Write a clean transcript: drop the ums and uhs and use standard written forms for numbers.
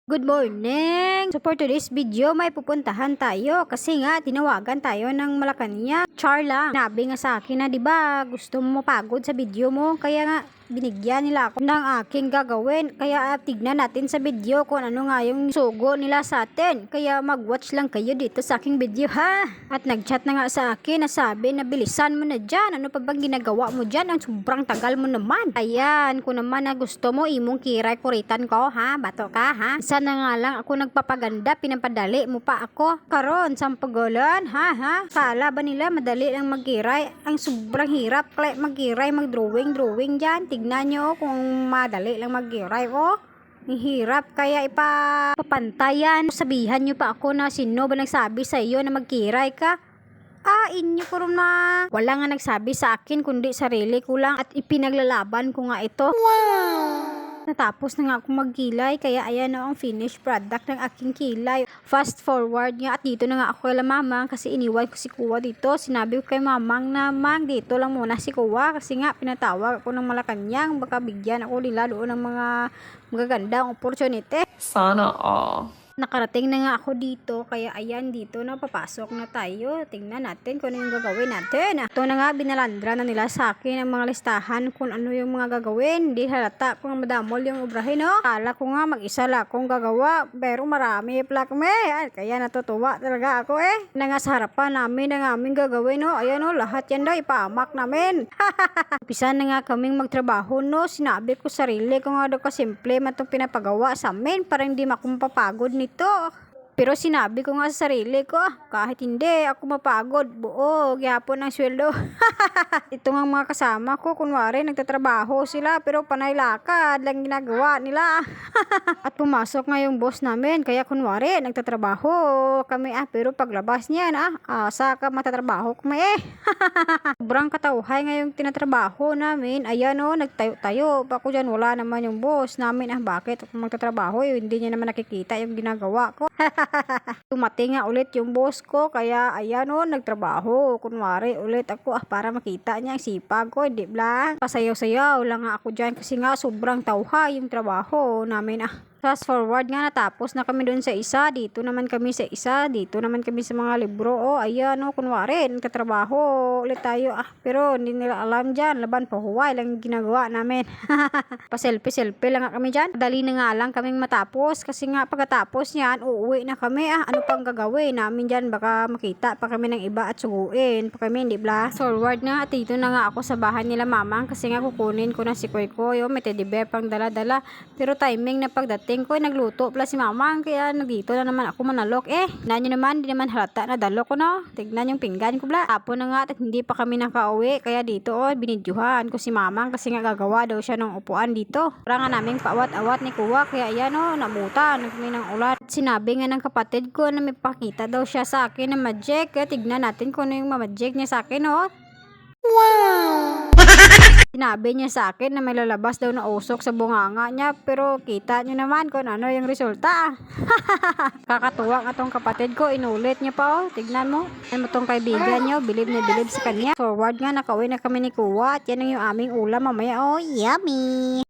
Good morning! So for today's video, may pupuntahan tayo kasi nga tinawagan tayo ng Malacanang. Char lang. Nabi nga sa akin na 'di ba gusto mo mapagod sa video mo, kaya nga binigyan nila ako ng aking gagawin. Kaya tignan natin sa video kung ano nga yung sugo nila sa atin. Kaya mag-watch lang kayo dito sa aking video ha. At nag-chat na nga sa akin na sabi na bilisan mo na dyan. Ano pa bang ginagawa mo dyan? Ang sobrang tagal mo naman. Ayan, kung naman na gusto mo imong kiray kuritan ko ha. Bato ka ha. Sana nga lang ako nagpapaganda, pinapadali mo pa ako. Karon, sampagulan ha. Kala ba nila madali lang magkiray? Ang sobrang hirap kaya magkiray, mag-drawing dyan. Tignan nyo kung madali lang mag-giray ko. Ang hirap kaya ipapantayan. Sabihan nyo pa ako na sino ba nagsabi sa iyo na magkiray ka? Inyo ko rin na. Wala nga nagsabi sa akin kundi sarili ko lang at ipinaglalaban ko nga ito. Wow! Natapos na nga akong magkilay kaya ayan na ang finished product ng aking kilay. Fast forward nga at dito na nga ako kay mamang kasi iniwan ko si Kuwa dito. Sinabi ko kay mamang na mang dito lang muna si Kuwa kasi nga pinatawag ako ng Malacanang. Baka bigyan ako nila doon ng mga magagandang opportunity. Sana all. Nakarating na nga ako dito kaya ayan dito na papasok na tayo. Tingnan natin kung ano yung gagawin natin. Ito na nga binalandra na nila sa akin ang mga listahan kung ano yung mga gagawin. Hindi halata kung madamol yung obrahin no. Kala ko nga mag-isa lang akong gagawa pero marami pala kami. Kaya natutuwa talaga ako na nga sa harapan namin ang aming gagawin no. Ayan no, lahat yan daw ipamak namin. Umpisa na nga kaming magtrabaho no. Sinabi ko sarili ko nga daw kasimple man itong pinapagawa sa amin para hindi makumpapagod nito. Pero sinabi ko nga sa sarili ko, kahit hindi ako mapagod, buo, gyapon ang sweldo. Ito nga mga kasama ko, kunwari nagtatrabaho sila pero panay lakad lang ginagawa nila. At pumasok nga yung boss namin, kaya kunwari nagtatrabaho kami pero paglabas niya asa ka matatrabaho kami Sobrang katauhay nga yung tinatrabaho namin. Ayan nagtayo-tayo pa ako dyan, wala naman yung boss namin. Bakit ako magtatrabaho? Hindi niya naman nakikita yung ginagawa ko. Tumating nga ulit yung boss ko kaya ayan nagtrabaho kunwari ulit ako para makita niya ang sipag ko, hindi bla pasayaw-sayaw lang nga ako dyan kasi nga sobrang tauha yung trabaho namin Fast forward nga natapos na kami doon sa isa, dito naman kami sa isa, dito naman kami sa mga libro. Ayan kunwari nagtatrabaho ulit tayo pero hindi nila alam dyan, laban pahuway lang ginagawa namin. Pa-selfie lang nga kami dyan. Dali na nga lang kaming matapos kasi nga pagkatapos niyan uuwi na kami. Ano pang gagawin namin dyan, baka makita pa kami ng iba at suguin pa kami, hindi bla. Forward nga at dito na nga ako sa bahay nila mamang kasi nga kukunin ko na si Koy Koy. May teddy bear pang dala-dala pero timing na pagdating ko nagluto pala si mamang kaya nandito na naman ako manalok nanyo naman, di naman halata na dalo ko tignan yung pinggan ko bla. Apo na nga at hindi pa kami nakauwi kaya dito binidyuhan ko si mamang kasi nga gagawa daw siya ng upuan dito para nga naming paawat-awat ni Kuwa kaya ayan nabutan kami ng ulan. Sinabi nga ng kapatid ko na may pakita daw siya sa akin na magic kaya tignan natin kung ano yung magic niya sa akin Wow! Sinabi niya sa akin na may lalabas daw na usok sa bunganga niya pero kita niyo naman kung ano yung resulta. Kakatuwa nga tong kapatid ko, inulit niya pa tignan mo. Ano tong kaibigan niyo, bilib na bilib sa kanya. Forward nga nakauwi na kami ni Kuwa at yan ang yung aming ulam mamaya yummy!